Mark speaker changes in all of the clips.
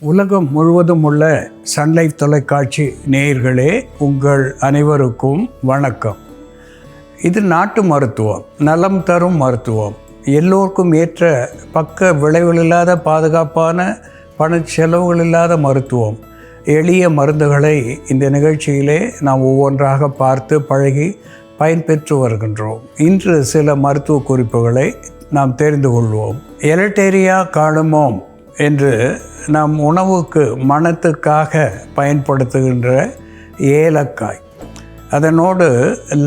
Speaker 1: உலகம் முழுவதும் உள்ள சன்லைஃப் தொலைக்காட்சி நேயர்களே, உங்கள் அனைவருக்கும் வணக்கம். இது நாட்டு மருத்துவம், நலம் தரும் மருத்துவம், எல்லோருக்கும் ஏற்ற பக்க விளைவுகளில்லாத பாதுகாப்பான பணச்செலவுகள் இல்லாத மருத்துவம். எளிய மருந்துகளை இந்த நிகழ்ச்சியிலே நாம் ஒவ்வொன்றாக பார்த்து பழகி பயன்பெற்று வருகின்றோம். இன்று சில மருத்துவ குறிப்புகளை நாம் தெரிந்து கொள்வோம். எலட்டேரியா கார்டமோம் என்று நம் உணவுக்கு மணத்துக்காக பயன்படுத்துகின்ற ஏலக்காய், அதனோடு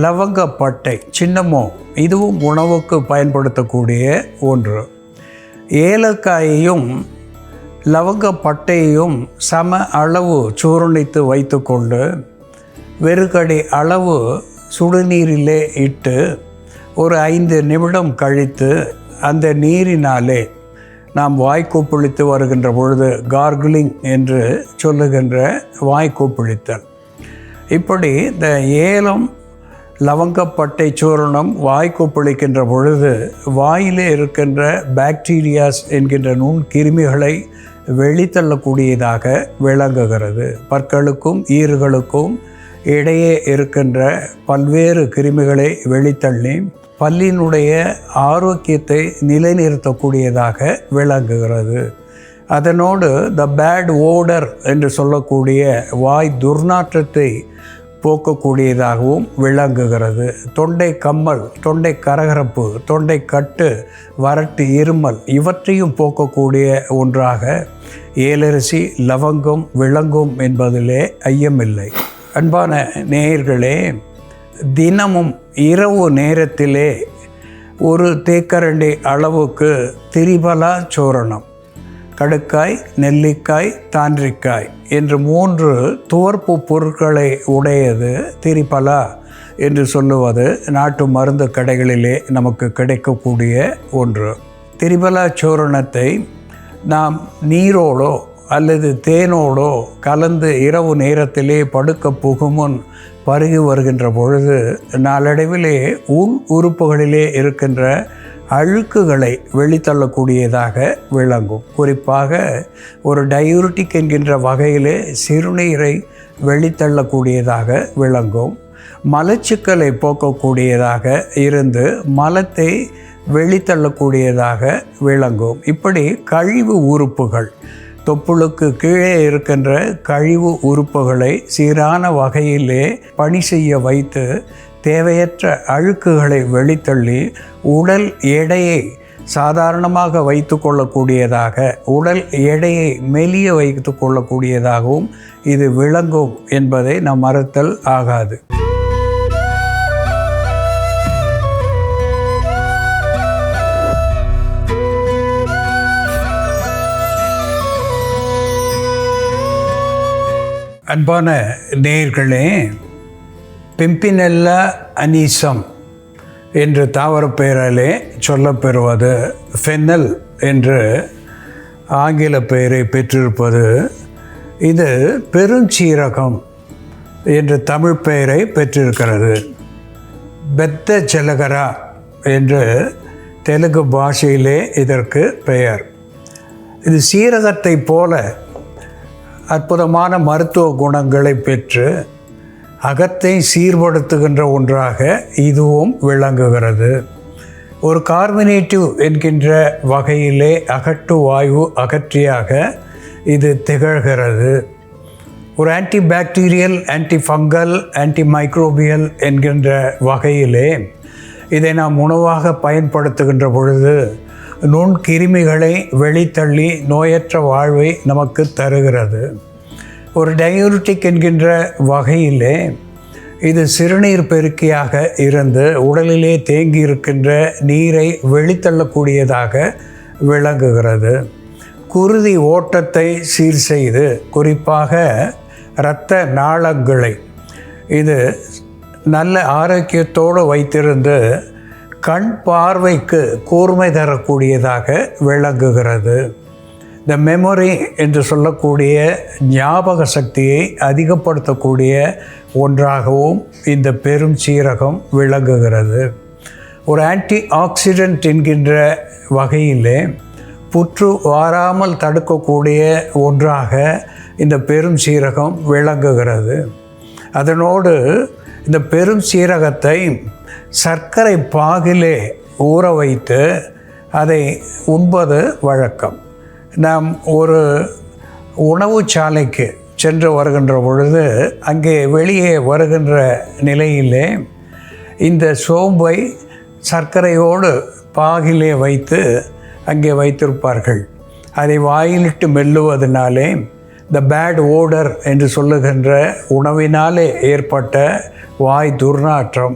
Speaker 1: லவங்கப்பட்டை சின்னமோ, இதுவும் உணவுக்கு பயன்படுத்தக்கூடிய ஒன்று. ஏலக்காயையும் லவங்கப்பட்டையையும் சம அளவு சூரணித்து வைத்துக்கொண்டு வெறுகடி அளவு சுடுநீரிலே இட்டு ஒரு 5 நிமிடம் கழித்து அந்த நீரினாலே நாம் வாய்க்கொப்பளித்து வருகின்ற பொழுது கார்கிளிங் என்று சொல்லுகின்ற வாய்க்கொப்பளித்தல். இப்படி இந்த ஏலம் லவங்கப்பட்டை சூரணம் வாய்க்கொப்பளிக்கின்ற பொழுது வாயிலே இருக்கின்ற பாக்டீரியாஸ் என்கின்ற நுண்கிருமிகளை வெளித்தள்ளக்கூடியதாக விளங்குகிறது. பற்களுக்கும் ஈறுகளுக்கும் இடையே இருக்கின்ற பல்வேறு கிருமிகளை வெளித்தள்ளி பல்லினுடைய ஆரோக்கியத்தை நிலைநிறுத்தக்கூடியதாக விளங்குகிறது. அதனோடு த பேட் ஓடர் என்று சொல்லக்கூடிய வாய் துர்நாற்றத்தை போக்கக்கூடியதாகவும் விளங்குகிறது. தொண்டை கம்மல், தொண்டை கரகரப்பு, தொண்டை கட்டு, வறட்டு, இருமல் இவற்றையும் போக்கக்கூடிய ஒன்றாக ஏலரிசி லவங்கம் விளங்கும் என்பதிலே ஐயமில்லை. அன்பான நேயர்களே, தினமும் இரவு நேரத்திலே ஒரு தேக்கரண்டி அளவுக்கு திரிபலா சூரணம், கடுக்காய், நெல்லிக்காய், தாண்டிக்காய் என்று 3 துவர்ப்பு பொருட்களை உடையது திரிபலா என்று சொல்லுவது நாட்டு மருந்து கடைகளிலே நமக்கு கிடைக்கக்கூடிய ஒன்று. திரிபலா சூரணத்தை நாம் நீரோடோ அல்லது தேனோடோ கலந்து இரவு நேரத்திலே படுக்க புகுமுன் பருகி வருகின்ற பொழுது நாளடைவிலே உள் உறுப்புகளிலே இருக்கின்ற அழுக்குகளை வெளித்தள்ளக்கூடியதாக விளங்கும். குறிப்பாக ஒரு டயூரிட்டிக் என்கின்ற வகையிலே சிறுநீரை வெளித்தள்ளக்கூடியதாக விளங்கும். மலச்சிக்கலை போக்கக்கூடியதாக இருந்து மலத்தை வெளித்தள்ளக்கூடியதாக விளங்கும். இப்படி கழிவு உறுப்புகள், தொப்புளுக்கு கீழே இருக்கின்ற கழிவு உறுப்புகளை சீரான வகையிலே பணி செய்ய வைத்து தேவையற்ற அழுக்குகளை வெளித்தள்ளி உடல் எடையை சாதாரணமாக வைத்து கொள்ளக்கூடியதாக, உடல் எடையை மெலிய வைத்து கொள்ளக்கூடியதாகவும் இது விளங்கும் என்பதை நாம் மறுத்தல் ஆகாது. அன்பான நேயர்களே, பிம்பினெல்லா அனீசம் என்று தாவர பெயராலே சொல்லப்பெறுவது ஃபென்னல் என்று ஆங்கில பெயரை பெற்றிருப்பது, இது பெருஞ்சீரகம் என்று தமிழ் பெயரை பெற்றிருக்கிறது. பெத்த செலகரா என்று தெலுங்கு பாஷையிலே இதற்கு பெயர். இது சீரகத்தை போல அற்புதமான மருத்துவ குணங்களை பெற்று அகத்தை சீர்படுத்துகின்ற ஒன்றாக இதுவும் விளங்குகிறது. ஒரு கார்பனேட்டிவ் என்கின்ற வகையிலே அகட்டு வாயு அகற்றியாக இது திகழ்கிறது. ஒரு ஆன்டிபாக்டீரியல், ஆன்டிஃபங்கல், ஆன்டிமைக்ரோபியல் என்கின்ற வகையிலே இதை நாம் உணவாக பயன்படுத்துகின்ற பொழுது நுண்கிருமிகளை வெளித்தள்ளி நோயற்ற வாழ்வை நமக்கு தருகிறது. ஒரு டயூரிட்டிக் என்கின்ற வகையிலே இது சிறுநீர் பெருக்கியாக இருந்து உடலிலே தேங்கி இருக்கின்ற நீரை வெளித்தள்ளக்கூடியதாக விளங்குகிறது. குருதி ஓட்டத்தை சீர் செய்து, குறிப்பாக இரத்த நாளங்களை இது நல்ல ஆரோக்கியத்தோடு வைத்திருந்து கண் பார்வைக்கு கூர்மை தரக்கூடியதாக விளங்குகிறது. இந்த மெமரி என்று சொல்லக்கூடிய ஞாபக சக்தியை அதிகப்படுத்தக்கூடிய ஒன்றாகவும் இந்த பெரும் சீரகம் விளங்குகிறது. ஒரு ஆன்டி ஆக்சிடென்ட் என்கின்ற வகையிலே புற்று வாராமல் தடுக்கக்கூடிய ஒன்றாக இந்த பெரும் சீரகம் விளங்குகிறது. அதனோடு இந்த பெரும் சீரகத்தை சர்க்கரை பாகிலே ஊற வைத்து அதை உண்பது வழக்கம். நாம் ஒரு உணவுச்சாலைக்கு சென்று வருகின்ற பொழுது அங்கே வெளியே வருகின்ற நிலையிலே இந்த சோம்பை சர்க்கரையோடு பாகிலே வைத்து அங்கே வைத்திருப்பார்கள். அதை வாயிலிட்டு மெல்லுவதனாலே இந்த பேட் ஓடர் என்று சொல்லுகின்ற உணவினாலே ஏற்பட்ட வாய் துர்நாற்றம்,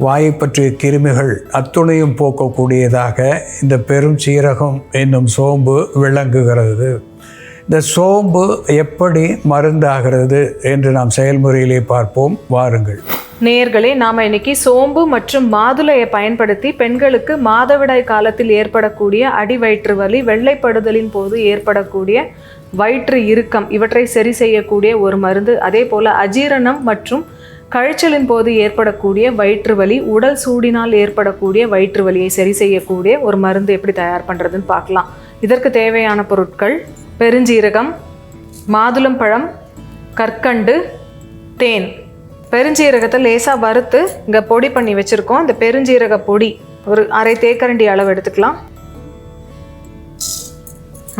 Speaker 1: வாயை பற்றிய கிருமிகள் அத்துணையும் போக்கக்கூடியதாக இந்த பெரும் சீரகம் என்னும் சோம்பு விளங்குகிறது. இந்த சோம்பு எப்படி மருந்தாகிறது என்று நாம் செயல்முறையிலே பார்ப்போம், வாருங்கள்.
Speaker 2: நேயர்களே, நாம் இன்னைக்கு சோம்பு மற்றும் மாதுளையை பயன்படுத்தி பெண்களுக்கு மாதவிடாய் காலத்தில் ஏற்படக்கூடிய அடிவயிற்று வலி, வெள்ளைப்படுதலின் போது ஏற்படக்கூடிய வயிற்று இறுக்கம் இவற்றை சரி செய்யக்கூடிய ஒரு மருந்து, அதே போல் அஜீரணம் மற்றும் கழிச்சலின் போது ஏற்படக்கூடிய வயிற்று வலி, உடல் சூடினால் ஏற்படக்கூடிய வயிற்று வலியை சரி செய்யக்கூடிய ஒரு மருந்து எப்படி தயார் பண்ணுறதுன்னு பார்க்கலாம். இதற்கு தேவையான பொருட்கள்: பெருஞ்சீரகம், மாதுளம்பழம், கற்கண்டு, தேன். பெருஞ்சீரகத்தை லேசாக வறுத்து இங்கே பொடி பண்ணி வச்சுருக்கோம். இந்த பெருஞ்சீரக பொடி ஒரு அரை தேக்கரண்டி அளவு எடுத்துக்கலாம்.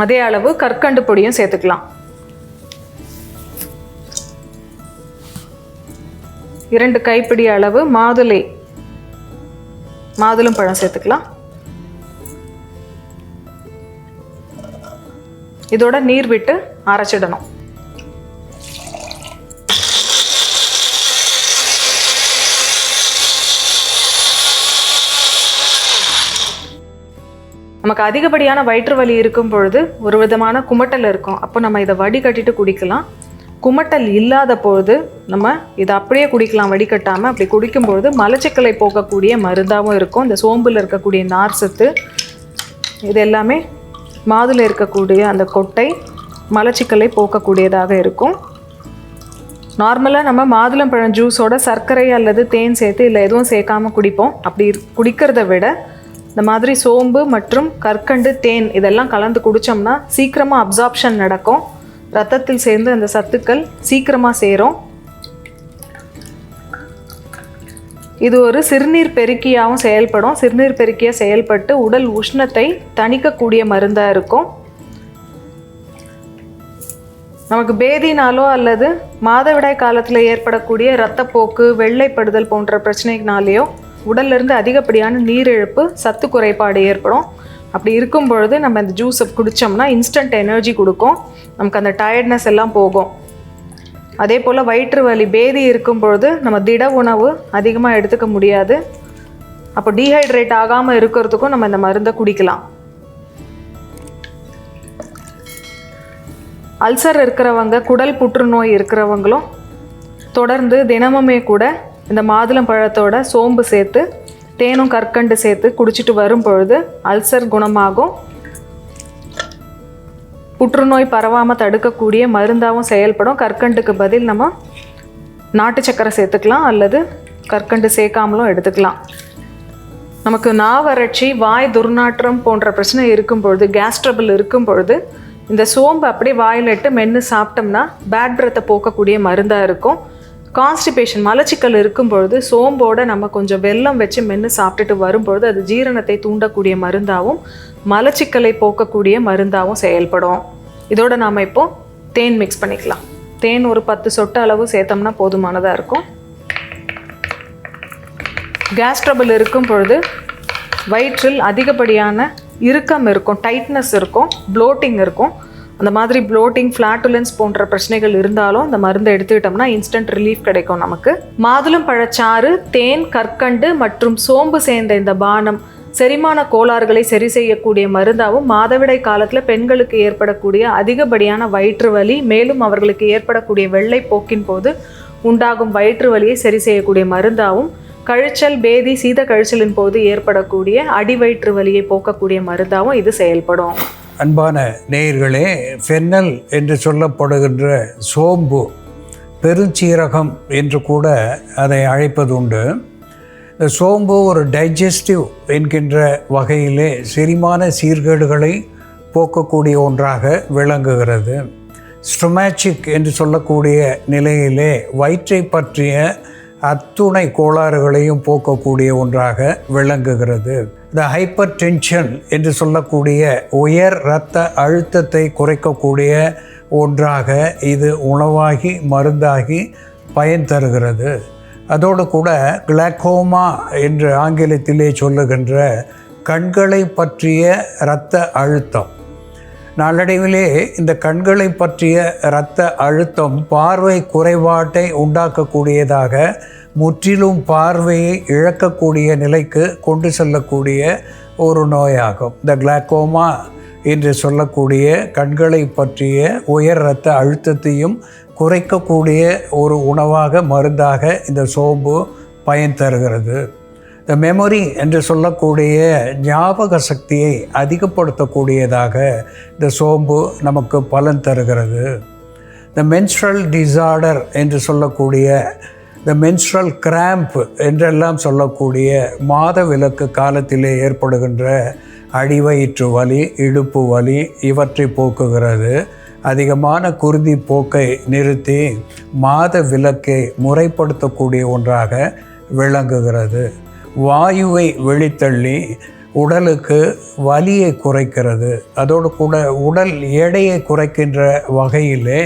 Speaker 2: அதே அளவு கற்கண்டு பொடியும் சேர்த்துக்கலாம். 2 கைப்பிடி அளவு மாதுளம்பழம் சேர்த்துக்கலாம். இதோட நீர் விட்டு அரைச்சிடணும். நமக்கு அதிகப்படியான வயிற்று வலி இருக்கும் பொழுது ஒரு விதமான குமட்டல் இருக்கும். அப்போ நம்ம இதை வடிகட்டிட்டு குடிக்கலாம். குமட்டல் இல்லாத பொழுது நம்ம இதை அப்படியே குடிக்கலாம் வடிகட்டாமல். அப்படி குடிக்கும்பொழுது மலச்சிக்கலை போக்கக்கூடிய மருந்தாகவும் இருக்கும். இந்த சோம்பில் இருக்கக்கூடிய நார் சத்து இது எல்லாமே மாதுளை இருக்கக்கூடிய அந்த கொட்டை மலச்சிக்கலை போக்கக்கூடியதாக இருக்கும். நார்மலாக நம்ம மாதுளம்பழம் ஜூஸோட சர்க்கரை அல்லது தேன் சேர்த்து இல்லை எதுவும் சேர்க்காமல் குடிப்போம். அப்படி குடிக்கிறத விட இந்த மாதிரி சோம்பு மற்றும் கற்கண்டு, தேன் இதெல்லாம் கலந்து குடித்தோம்னா சீக்கிரமாக அப்சார்ப்ஷன் நடக்கும். ரத்தத்தில் சேர்ந்து அந்த சத்துக்கள் சீக்கிரமாக சேரும். இது ஒரு சிறுநீர் பெருக்கியாகவும் செயல்படும். சிறுநீர் பெருக்கியாக செயல்பட்டு உடல் உஷ்ணத்தை தணிக்கக்கூடிய மருந்தாக இருக்கும். நமக்கு பேதினாலோ அல்லது மாதவிடாய் காலத்தில் ஏற்படக்கூடிய இரத்தப்போக்கு, வெள்ளைப்படுதல் போன்ற பிரச்சனைனாலேயோ உடல்லேருந்து அதிகப்படியான நீரிழப்பு, சத்து குறைபாடு ஏற்படும். அப்படி இருக்கும் பொழுது நம்ம இந்த ஜூஸை குடித்தோம்னா இன்ஸ்டன்ட் எனர்ஜி கொடுக்கும். நமக்கு அந்த டயர்ட்னஸ் எல்லாம் போகும். அதே போல் வயிற்று வலி, பேதி இருக்கும் பொழுது நம்ம திட உணவு அதிகமாக எடுத்துக்க முடியாது. அப்போ டீஹைட்ரேட் ஆகாமல் இருக்கிறதுக்கும் நம்ம இந்த மருந்தை குடிக்கலாம். அல்சர் இருக்கிறவங்க, குடல் புற்றுநோய் இருக்கிறவங்களும் தொடர்ந்து தினமுமே கூட இந்த மாதுளம்பழத்தோட சோம்பு சேர்த்து தேனும் கற்கண்டு சேர்த்து குடிச்சிட்டு வரும் பொழுது அல்சர் குணமாகும். புற்றுநோய் பரவாமல் தடுக்கக்கூடிய மருந்தாகவும் செயல்படும். கற்கண்டுக்கு பதில் நம்ம நாட்டு சக்கரை சேர்த்துக்கலாம் அல்லது கற்கண்டு சேர்க்காமலும் எடுத்துக்கலாம். நமக்கு நாவறட்சி, வாய் துர்நாற்றம் போன்ற பிரச்சனை இருக்கும் பொழுது, கேஸ் ட்ரபிள் இருக்கும் பொழுது இந்த சோம்பு அப்படியே வாயில் இட்டு மென்று சாப்பிட்டோம்னா பேட் பிரெத்தை போக்கக்கூடிய மருந்தாக இருக்கும். கான்ஸ்டிபேஷன், மலச்சிக்கல் இருக்கும் பொழுது சோம்போடு நம்ம கொஞ்சம் வெல்லம் வச்சு மென்று சாப்பிட்டுட்டு வரும்பொழுது அது ஜீரணத்தை தூண்டக்கூடிய மருந்தாகவும் மலச்சிக்கலை போக்கக்கூடிய மருந்தாகவும் செயல்படும். இதோட நாம் இப்போது தேன் மிக்ஸ் பண்ணிக்கலாம். தேன் ஒரு 10 சொட்டு அளவு சேர்த்தோம்னா போதுமானதாக இருக்கும். கேஸ் ட்ரபிள் இருக்கும் பொழுது வயிற்றில் அதிகப்படியான இறுக்கம் இருக்கும், டைட்னஸ் இருக்கும், ப்ளோட்டிங் இருக்கும். அந்த மாதிரி ப்ளோட்டிங், ஃப்ளாட்டுலன்ஸ் போன்ற பிரச்சனைகள் இருந்தாலும் இந்த மருந்தை எடுத்துக்கிட்டோம்னா இன்ஸ்டன்ட் ரிலீஃப் கிடைக்கும் நமக்கு. மாதுளம் பழச்சாறு, தேன், கற்கண்டு மற்றும் சோம்பு சேர்ந்த இந்த பானம் செரிமான கோளாறுகளை சரி செய்யக்கூடிய மருந்தாகவும், மாதவிடாய் காலத்தில் பெண்களுக்கு ஏற்படக்கூடிய அதிகப்படியான வயிற்று வலி, மேலும் அவர்களுக்கு ஏற்படக்கூடிய வெள்ளை போக்கின் போது உண்டாகும் வயிற்று வலியை சரி செய்யக்கூடிய மருந்தாகவும், கழிச்சல், பேதி, சீத கழிச்சலின் போது ஏற்படக்கூடிய அடிவயிற்று வலியை போக்கக்கூடிய மருந்தாகவும் இது செயல்படும்.
Speaker 1: அன்பான நேயர்களே, ஃபென்னல் என்று சொல்லப்படுகின்ற சோம்பு, பெருஞ்சீரகம் என்று கூட அதை அழைப்பது உண்டு. இந்த சோம்பு ஒரு டைஜஸ்டிவ் என்கின்ற வகையிலே செரிமான சீர்கேடுகளை போக்கக்கூடிய ஒன்றாக விளங்குகிறது. ஸ்டொமேச்சிக் என்று சொல்லக்கூடிய நிலையிலே வயிற்றை பற்றிய அத்துணை கோளாறுகளையும் போக்கக்கூடிய ஒன்றாக விளங்குகிறது. இந்த ஹைப்பர் டென்ஷன் என்று சொல்லக்கூடிய உயர் இரத்த அழுத்தத்தை குறைக்கக்கூடிய ஒன்றாக இது உணவாகி மருந்தாகி பயன் தருகிறது. அதோடு கூட கிளாக்கோமா என்று ஆங்கிலத்திலே சொல்லுகின்ற கண்களை பற்றிய இரத்த அழுத்தம், நாளடைவிலே இந்த கண்களை பற்றிய இரத்த அழுத்தம் பார்வை குறைபாட்டை உண்டாக்கக்கூடியதாக முற்றிலும் பார்வையை இழக்கக்கூடிய நிலைக்கு கொண்டு செல்லக்கூடிய ஒரு நோயாகும். இந்த கிளாக்கோமா என்று சொல்லக்கூடிய கண்களை பற்றிய உயர் இரத்த அழுத்தத்தையும் குறைக்கக்கூடிய ஒரு உணவாக மருந்தாக இந்த சோம்பு பயன் தருகிறது. இந்த மெமரி என்று சொல்லக்கூடிய ஞாபக சக்தியை அதிகப்படுத்தக்கூடியதாக இந்த சோம்பு நமக்கு பலன் தருகிறது. இந்த மென்ஸ்ட்ரல் டிசார்டர் என்று சொல்லக்கூடிய இந்த மென்ஸ்ட்ரல் கிராம்ப் என்றெல்லாம் சொல்லக்கூடிய மாதவிலக்கு காலத்திலே ஏற்படுகின்ற அடிவயிற்று வலி, இடுப்பு வலி இவற்றை போக்குகிறது. அதிகமான குருதி போக்கை நிறுத்தி மாத விலக்கை முறைப்படுத்தக்கூடிய ஒன்றாக விளங்குகிறது. வாயுவை வெளித்தள்ளி உடலுக்கு வலியை குறைக்கிறது. அதோடு கூட உடல் எடையை குறைக்கின்ற வகையிலே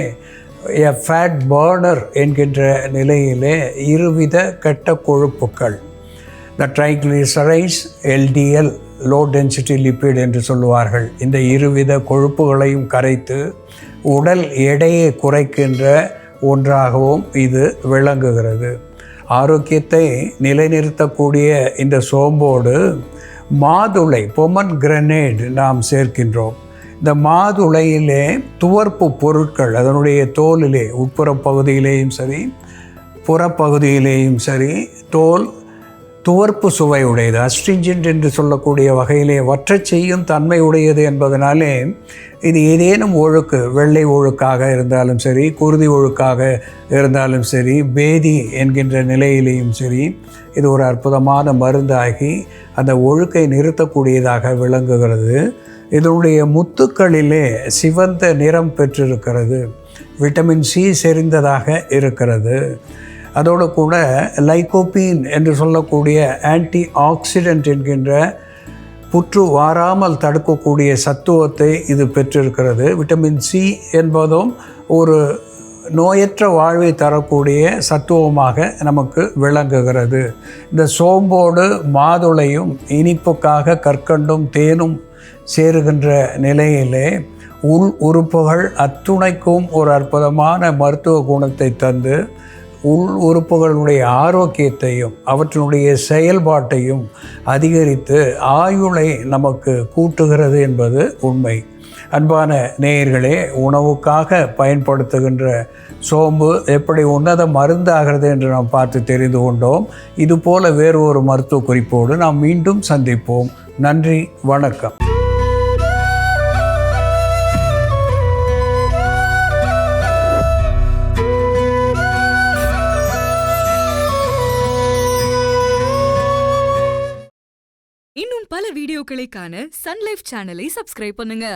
Speaker 1: ஃபேட் பர்னர் என்கின்ற நிலையிலே இருவித கெட்ட கொழுப்புக்கள், இந்த triglycerides, LDL, low density lipid என்று சொல்லுவார்கள், இந்த இருவித கொழுப்புகளையும் கரைத்து உடல் எடையை குறைக்கின்ற ஒன்றாகவும் இது விளங்குகிறது. ஆரோக்கியத்தை நிலைநிறுத்தக்கூடிய இந்த சோம்போடு மாதுளை, பொமன்கிரனேட் நாம் சேர்க்கின்றோம். இந்த மாதுளையிலே துவர்ப்பு பொருட்கள், அதனுடைய தோலிலே உட்புற பகுதியிலேயும் சரி புறப்பகுதியிலேயும் சரி தோல் துவர்ப்பு சுவை உடையது, அஸ்ட்ரிஞ்சன்ட் என்று சொல்லக்கூடிய வகையிலே வற்றச் செய்யும் தன்மை உடையது என்பதனாலே இது ஏதேனும் ஒழுக்கு, வெள்ளை ஒழுக்காக இருந்தாலும் சரி, குருதி ஒழுக்காக இருந்தாலும் சரி, பேதி என்கின்ற நிலையிலேயும் சரி, இது ஒரு அற்புதமான மருந்தாகி அந்த ஒழுக்கை நிறுத்தக்கூடியதாக விளங்குகிறது. இதனுடைய முத்துக்களிலே சிவந்த நிறம் பெற்றிருக்கிறது, விட்டமின் சி செறிந்ததாக இருக்கிறது. அதோடு கூட லைகோபீன் என்று சொல்லக்கூடிய ஆன்டி ஆக்சிடென்ட் என்கின்ற புற்று வாராமல் தடுக்கக்கூடிய சத்துவத்தை இது பெற்றிருக்கிறது. விட்டமின் சி என்பதும் ஒரு நோயற்ற வாழ்வை தரக்கூடிய சத்துவமாக நமக்கு விளங்குகிறது. இந்த சோம்போடு மாதுளையும் இனிப்புக்காக கற்கண்டும் தேனும் சேருகின்ற நிலையிலே உள் உறுப்புகள் அத்துணைக்கும் ஒரு அற்புதமான மருத்துவ குணத்தை தந்து உள் உறுப்புகளுடைய ஆரோக்கியத்தையும் அவற்றினுடைய செயல்பாட்டையும் அதிகரித்து ஆயுளை நமக்கு கூட்டுகிறது என்பது உண்மை. அன்பான நேயர்களே, உணவுக்காக பயன்படுத்துகின்ற சோம்பு எப்படி உன்னத மருந்தாகிறது என்று நாம் பார்த்து தெரிந்து கொண்டோம். இதுபோல வேறு ஒரு மருத்துவ குறிப்போடு நாம் மீண்டும் சந்திப்போம். நன்றி, வணக்கம்.
Speaker 3: இன்னும் பல வீடியோக்களை காண சன் லைஃப் சேனலை சப்ஸ்கிரைப் பண்ணுங்க.